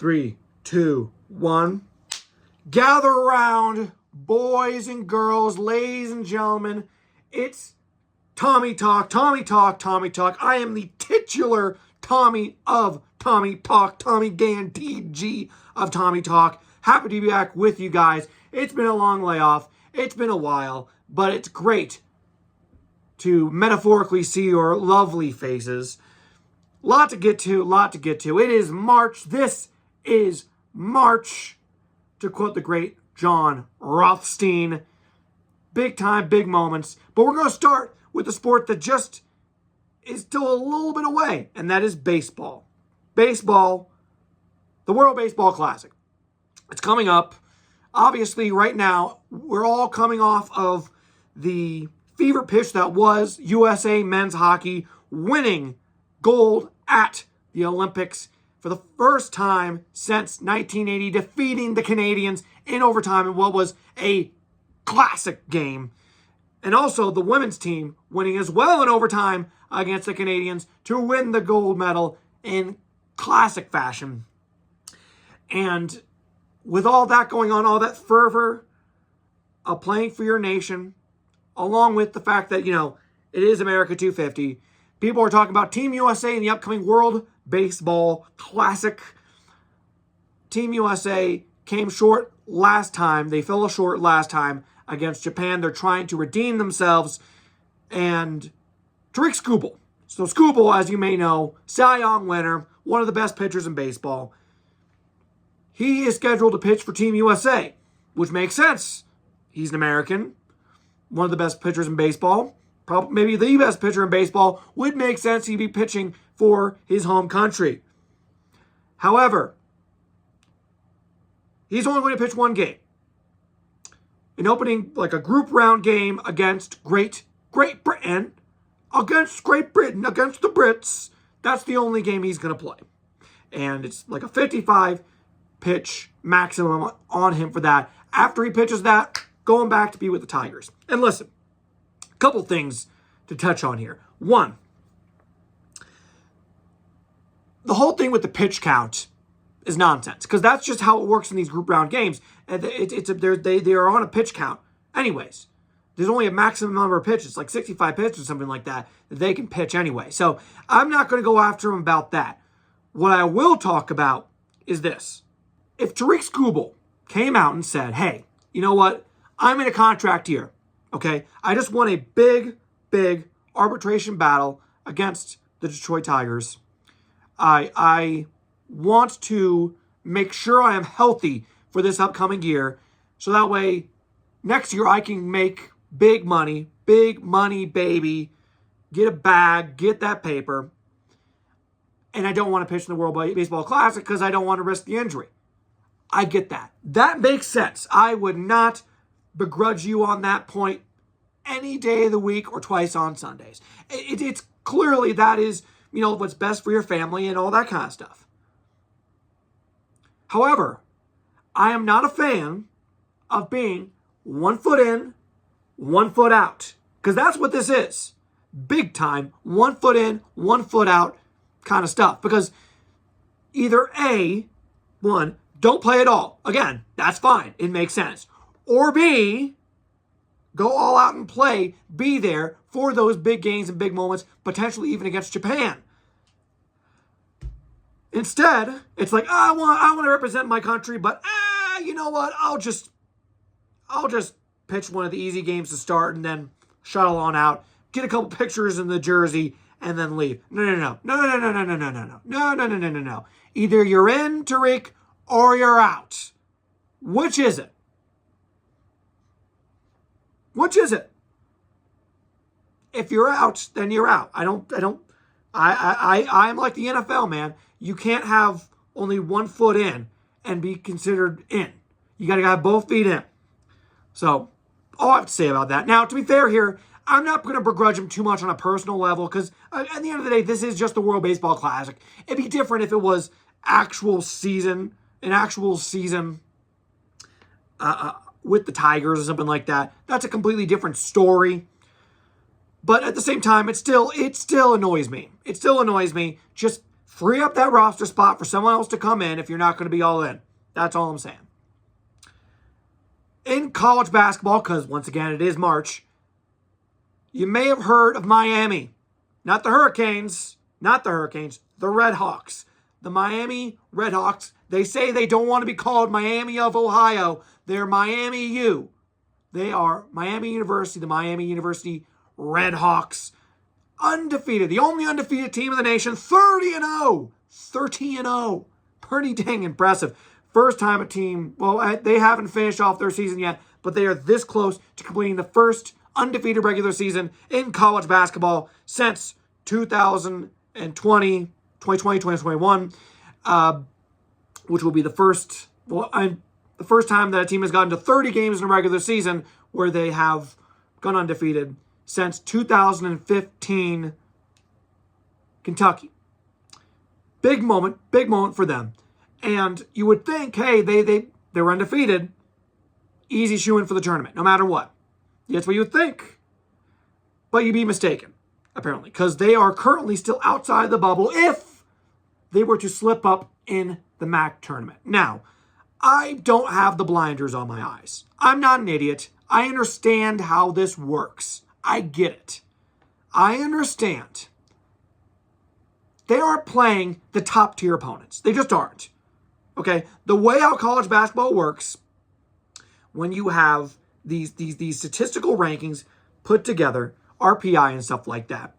3, 2, 1. Gather around, boys and girls, ladies and gentlemen. It's Tommy Talk, Tommy Talk, Tommy Talk. I am the titular Tommy of Tommy Talk, Tommy Gann, TG of Tommy Talk. Happy to be back with you guys. It's been a long layoff. It's been a while, but it's great to metaphorically see your lovely faces. Lot to get to. It is March. This is March. To quote the great John Rothstein. Big time, big moments. But we're going to start with the sport that just is still a little bit away, and that is baseball. Baseball, the World Baseball Classic. It's coming up. Obviously, right now, we're all coming off of the fever pitch that was USA men's hockey winning gold at the Olympics for the first time since 1980, defeating the Canadians in overtime in what was a classic game. And also the women's team winning as well in overtime against the Canadians to win the gold medal in classic fashion. And with all that going on, all that fervor of playing for your nation, along with the fact that, it is America 250, people are talking about Team USA in the upcoming World Baseball Classic. Team USA came short last time. They fell short last time against Japan. They're trying to redeem themselves. And Tariq Skubal. So Skubal, as you may know, Cy Young winner, one of the best pitchers in baseball. He is scheduled to pitch for Team USA, which makes sense. He's an American, one of the best pitchers in baseball. Probably maybe the best pitcher in baseball. Would make sense he'd be pitching for his home country. However, he's only going to pitch one game. An opening, like a group round game against Great Britain. Against Great Britain, against the Brits. That's the only game he's going to play. And it's like a 55 pitch maximum on him for that. After he pitches that, going back to be with the Tigers. And listen, a couple things to touch on here. One, the whole thing with the pitch count is nonsense, because that's just how it works in these group round games. And they are on a pitch count. Anyways, there's only a maximum number of pitches, like 65 pitches or something like that they can pitch anyway. So I'm not going to go after him about that. What I will talk about is this. If Tariq Skubal came out and said, hey, you know what? I'm in a contract here, okay? I just won a big arbitration battle against the Detroit Tigers. I want to make sure I am healthy for this upcoming year, so that way next year I can make big money, baby, get a bag, get that paper, and I don't want to pitch in the World Baseball Classic because I don't want to risk the injury. I get that. That makes sense. I would not begrudge you on that point any day of the week or twice on Sundays. It's clearly that is, what's best for your family and all that kind of stuff. However, I am not a fan of being 1 foot in, 1 foot out. Because that's what this is. Big time, 1 foot in, 1 foot out kind of stuff. Because either A, one, don't play at all. Again, that's fine. It makes sense. Or B, go all out and play. Be there for those big games and big moments, potentially even against Japan. Instead, it's like, I want to represent my country, but you know what? I'll just pitch one of the easy games to start and then shuttle on out, get a couple pictures in the jersey, and then leave. No. Either you're in, Tariq, or you're out. Which is it? Which is it? If you're out, then you're out. I'm like the NFL, man. You can't have only 1 foot in and be considered in. You got to have both feet in. So, all I have to say about that. Now, to be fair here, I'm not going to begrudge him too much on a personal level because at the end of the day, this is just the World Baseball Classic. It'd be different if it was an actual season with the Tigers or something like that. That's a completely different story. But at the same time, it still annoys me. It still annoys me just Free up that roster spot for someone else to come in if you're not going to be all in. That's all I'm saying. In college basketball, because once again, it is March, you may have heard of Miami. Not the Hurricanes, the Red Hawks. The Miami Red Hawks, they say they don't want to be called Miami of Ohio. They're Miami U. They are Miami University, the Miami University Red Hawks. Undefeated, the only undefeated team in the nation, 30-0. 30-0. Pretty dang impressive. First time a team, well, they haven't finished off their season yet, but they are this close to completing the first undefeated regular season in college basketball since 2020, 2021, which will be the first time that a team has gotten to 30 games in a regular season where they have gone undefeated since 2015 Kentucky. Big moment for them. And you would think, hey, they were undefeated. Easy shoo-in for the tournament, no matter what. That's what you would think. But you'd be mistaken, apparently, because they are currently still outside the bubble if they were to slip up in the MAC tournament. Now, I don't have the blinders on my eyes. I'm not an idiot. I understand how this works. I get it. I understand. They aren't playing the top tier opponents. They just aren't. Okay? The way how college basketball works, when you have these statistical rankings put together, RPI and stuff like that,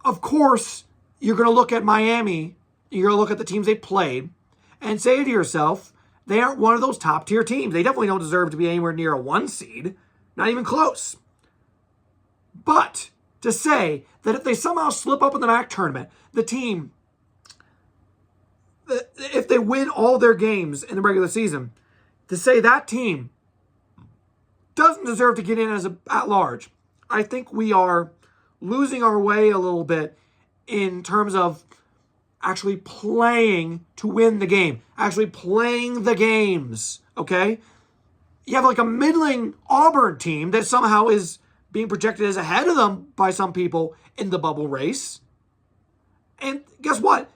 of course, you're going to look at Miami, you're going to look at the teams they played, and say to yourself, they aren't one of those top tier teams. They definitely don't deserve to be anywhere near a 1 seed. Not even close. But to say that if they somehow slip up in the MAC tournament, the team, if they win all their games in the regular season, to say that team doesn't deserve to get in as at large, I think we are losing our way a little bit in terms of actually playing to win the game, actually playing the games, okay? You have like a middling Auburn team that somehow is being projected as ahead of them by some people in the bubble race. And guess what?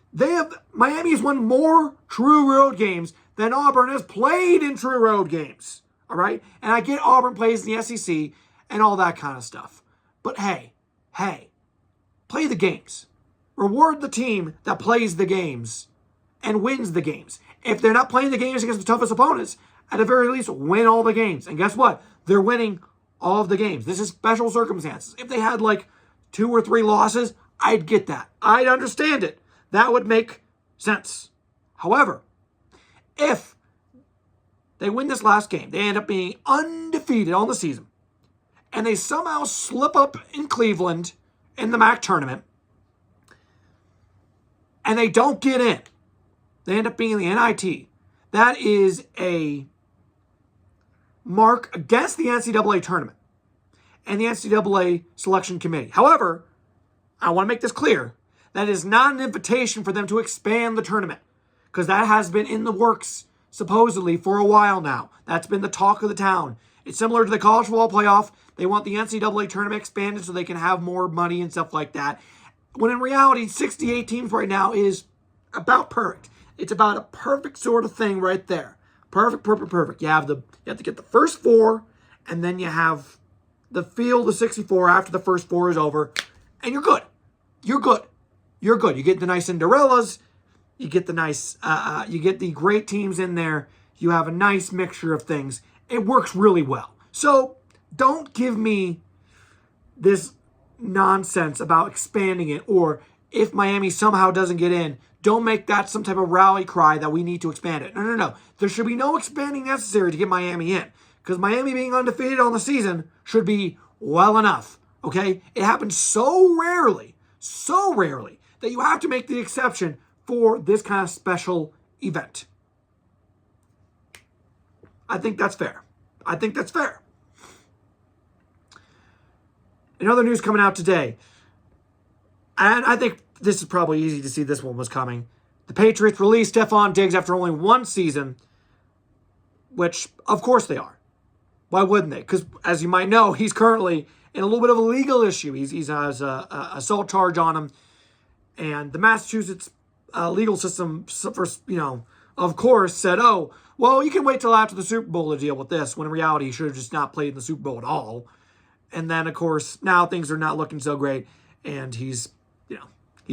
Miami has won more true road games than Auburn has played in true road games. All right? And I get Auburn plays in the SEC and all that kind of stuff. But hey, play the games. Reward the team that plays the games and wins the games. If they're not playing the games against the toughest opponents, at the very least, win all the games. And guess what? They're winning all of the games. This is special circumstances. If they had like 2 or 3 losses, I'd get that. I'd understand it. That would make sense. However, if they win this last game, they end up being undefeated on the season, and they somehow slip up in Cleveland in the MAC tournament, and they don't get in, they end up being in the NIT. That is a mark against the NCAA tournament and the NCAA selection committee. However, I want to make this clear. That is not an invitation for them to expand the tournament, because that has been in the works supposedly for a while now. That's been the talk of the town. It's similar to the college football playoff. They want the NCAA tournament expanded so they can have more money and stuff like that. When in reality, 68 teams right now is about perfect. It's about a perfect sort of thing right there. Perfect. You have to get the first 4, and then you have the field of 64 after the first 4 is over, and you're good. You're good. You get the nice Cinderellas. You get the nice. You get the great teams in there. You have a nice mixture of things. It works really well. So don't give me this nonsense about expanding it, or if Miami somehow doesn't get in, don't make that some type of rally cry that we need to expand it. No. There should be no expanding necessary to get Miami in, because Miami being undefeated on the season should be well enough, okay? It happens so rarely that you have to make the exception for this kind of special event. I think that's fair. In other news coming out today, and I think this is probably easy to see this one was coming. The Patriots released Stefon Diggs after only 1 season, which, of course they are. Why wouldn't they? Because, as you might know, he's currently in a little bit of a legal issue. He has an assault charge on him. And the Massachusetts legal system, first, of course, said, oh, well, you can wait till after the Super Bowl to deal with this, when in reality, he should have just not played in the Super Bowl at all. And then, of course, now things are not looking so great, and he's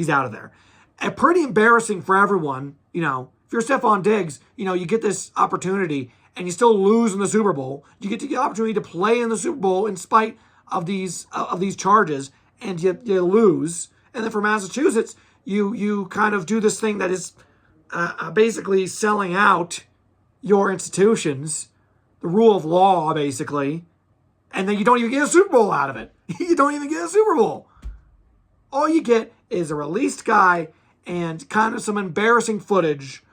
out of there. And pretty embarrassing for everyone, if you're Stefon Diggs, you get this opportunity, and you still lose in the Super Bowl. You get the opportunity to play in the Super Bowl in spite of these charges, and you lose. And then for Massachusetts, you kind of do this thing that is basically selling out your institutions, the rule of law, basically, and then you don't even get a Super Bowl out of it. You don't even get a Super Bowl. All you get is a released guy and kind of some embarrassing footage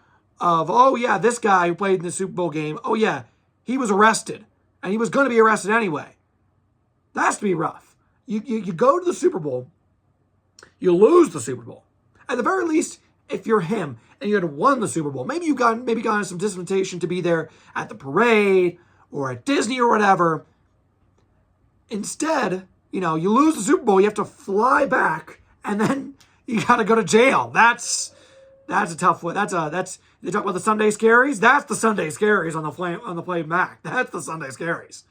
of, oh yeah, this guy who played in the Super Bowl game, oh yeah, he was arrested, and he was going to be arrested anyway. That has to be rough. You go to the Super Bowl, you lose the Super Bowl. At the very least, if you're him and you had won the Super Bowl, maybe you got some dispensation to be there at the parade or at Disney or whatever. Instead, you lose the Super Bowl, you have to fly back, and then you got to go to jail. That's a tough one. They talk about the Sunday Scaries. That's the Sunday Scaries on the plane back. That's the Sunday Scaries.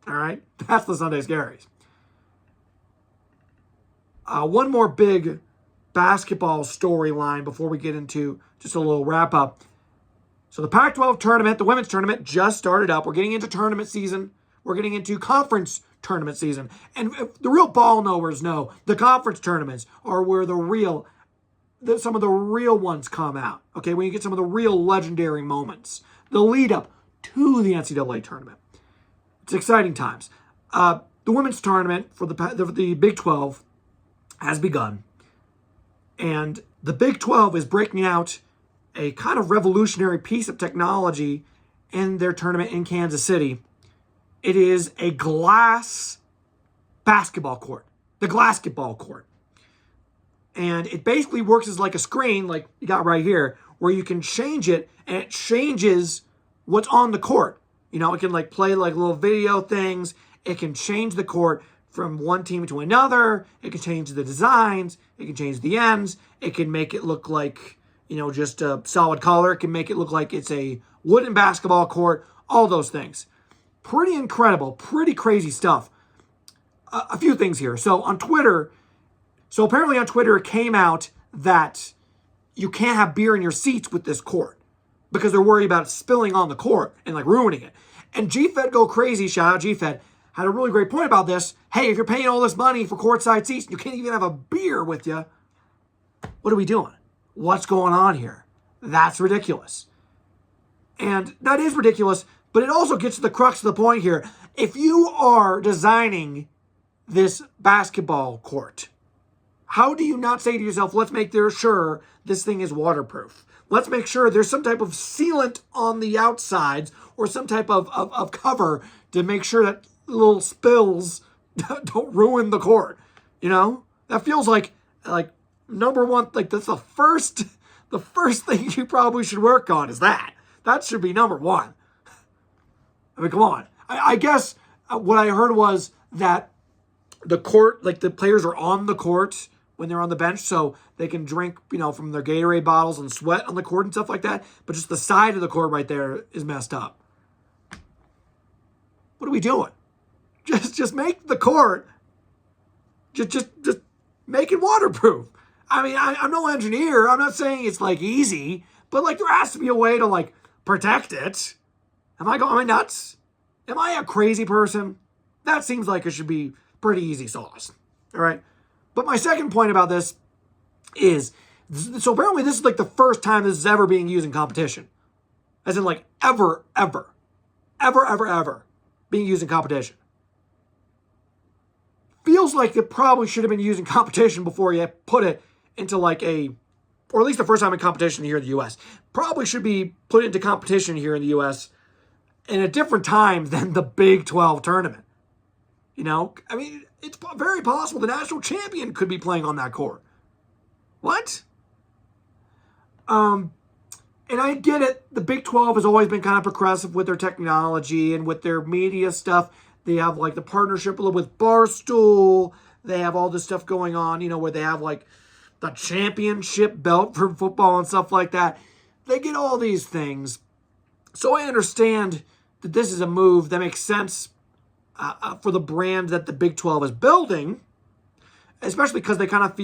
All right, that's the Sunday Scaries. One more big basketball storyline before we get into just a little wrap up. So the Pac-12 tournament, the women's tournament, just started up. We're getting into tournament season. We're getting into conference tournament season. And the real ball knowers know the conference tournaments are where some of the real ones come out. Okay, when you get some of the real legendary moments, the lead up to the NCAA tournament. It's exciting times. The women's tournament for the Big 12 has begun. And the Big 12 is breaking out a kind of revolutionary piece of technology in their tournament in Kansas City. It is a glass basketball court. The glassball court. And it basically works as like a screen, like you got right here, where you can change it, and it changes what's on the court. It can like play like little video things. It can change the court from one team to another. It can change the designs. It can change the ends. It can make it look like, just a solid color. It can make it look like it's a wooden basketball court. All those things. Pretty incredible. Pretty crazy stuff. A few things here. So apparently on Twitter it came out that you can't have beer in your seats with this court because they're worried about it spilling on the court and like ruining it. And GFed Go Crazy, shout out GFed, had a really great point about this. Hey, if you're paying all this money for courtside seats and you can't even have a beer with you, what are we doing? What's going on here? That's ridiculous. And that is ridiculous, but it also gets to the crux of the point here. If you are designing this basketball court, how do you not say to yourself, let's make sure this thing is waterproof? Let's make sure there's some type of sealant on the outsides or some type of cover to make sure that little spills don't ruin the court. That feels like number one, like that's the first thing you probably should work on is that. That should be number one. I mean, come on. I guess what I heard was that the court, like the players are on the court when they're on the bench, so they can drink, from their Gatorade bottles and sweat on the court and stuff like that. But just the side of the court right there is messed up. What are we doing? Just make the court. Just make it waterproof. I mean, I'm no engineer. I'm not saying it's like easy, but like there has to be a way to like protect it. Am I going nuts? Am I a crazy person? That seems like it should be pretty easy sauce. All right. But my second point about this is, so apparently this is like the first time this is ever being used in competition. As in like ever being used in competition. Feels like it probably should have been used in competition before you put it into like or at least the first time in competition here in the U.S. Probably should be put into competition here in the U.S. in a different time than the Big 12 tournament. I mean, it's very possible the national champion could be playing on that court. What? And I get it. The Big 12 has always been kind of progressive with their technology and with their media stuff. They have like the partnership with Barstool. They have all this stuff going on, where they have like the championship belt for football and stuff like that. They get all these things. So I understand that this is a move that makes sense for the brand that the Big 12 is building, especially because they're kind of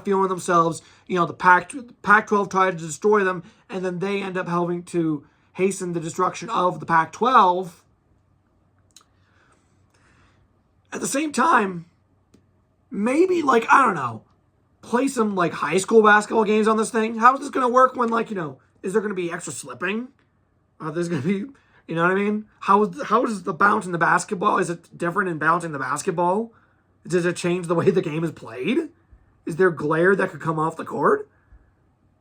feeling themselves. You know, the Pac-12 tried to destroy them, and then they end up helping to hasten the destruction of the Pac-12. At the same time, maybe, like, I don't know, play some, like, high school basketball games on this thing. How is this going to work when, like, you know, is there going to be extra slipping? There's going to be, you know what I mean? How is the bounce in the basketball? Is it different in bouncing the basketball? Does it change the way the game is played? Is there glare that could come off the court?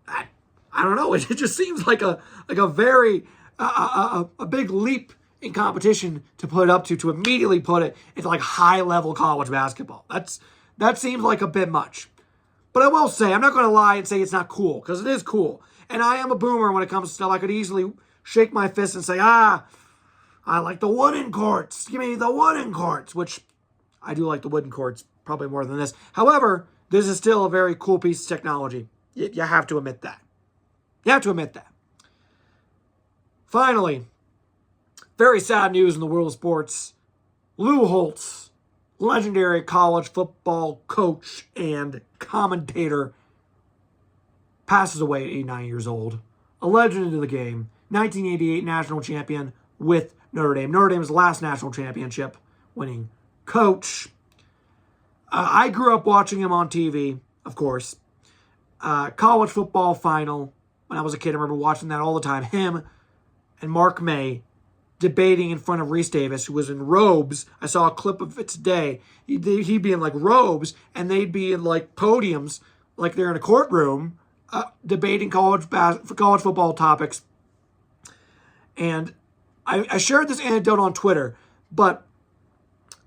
I don't know. It just seems like a very a big leap in competition to put it up to immediately put it into like high level college basketball. That seems like a bit much. But I will say, I'm not going to lie and say it's not cool, because it is cool. And I am a boomer when it comes to stuff. I could easily shake my fist and say, I like the wooden courts. Give me the wooden courts, which I do like the wooden courts probably more than this. However, this is still a very cool piece of technology. You have to admit that. You have to admit that. Finally, very sad news in the world of sports. Lou Holtz, legendary college football coach and commentator, passes away at 89 years old. A legend of the game. 1988 national champion with Notre Dame. Notre Dame's last national championship winning coach. I grew up watching him on TV, of course. College football final. When I was a kid, I remember watching that all the time. Him and Mark May debating in front of Reese Davis, who was in robes. I saw a clip of it today. He'd be in like robes, and they'd be in like podiums, like they're in a courtroom, debating college football topics. And I shared this anecdote on Twitter, but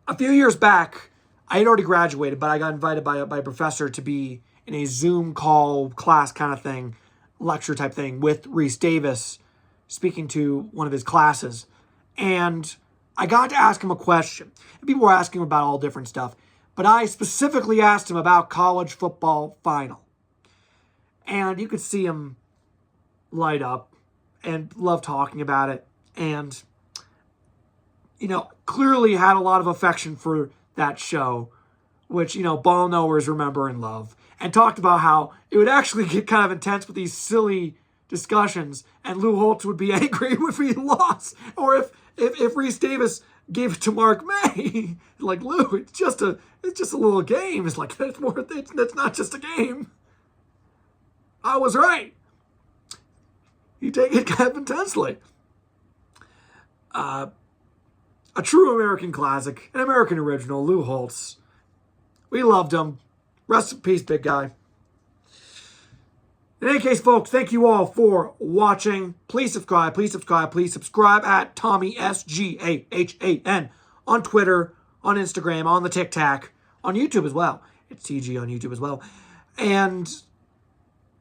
a few years back, I had already graduated, but I got invited by a professor to be in a Zoom call class kind of thing, lecture type thing, with Reese Davis speaking to one of his classes. And I got to ask him a question. And people were asking him about all different stuff, but I specifically asked him about college football final. And you could see him light up and love talking about it. And, you know, clearly had a lot of affection for that show, which, you know, ball knowers remember and love. And talked about how it would actually get kind of intense with these silly discussions, and Lou Holtz would be angry if he lost, or if Reese Davis gave it to Mark May. Like, Lou, it's just a little game. It's like, that's not just a game. I was right. You take it kind of intensely. A true American classic, an American original, Lou Holtz. We loved him. Rest in peace, big guy. In any case, folks, thank you all for watching. Please subscribe at Tommy SGAHAN on Twitter, on Instagram, on the TikTok, on YouTube as well. It's TG on YouTube as well. And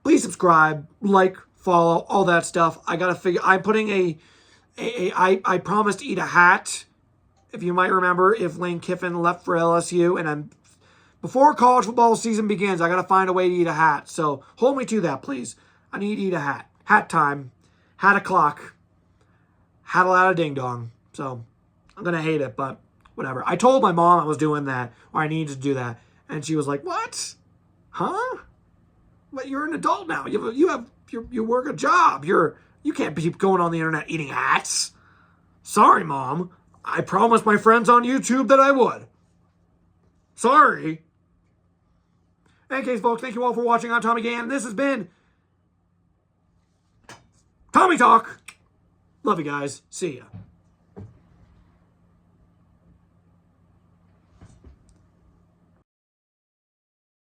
please subscribe, like, follow, all that stuff. I gotta figure. I'm putting I promised to eat a hat. If you might remember, if Lane Kiffin left for LSU, and before college football season begins, I got to find a way to eat a hat. So hold me to that, please. I need to eat a hat. Hat time. Hat o'clock. Hat a lot of ding dong. So I'm going to hate it, but whatever. I told my mom I was doing that, or I needed to do that. And she was like, what? Huh? But you're an adult now. You work a job. You can't keep going on the internet eating hats. Sorry, Mom. I promised my friends on YouTube that I would. Sorry. In any case, folks, thank you all for watching. I'm Tommy Gann. This has been Tommy Talk. Love you guys. See ya.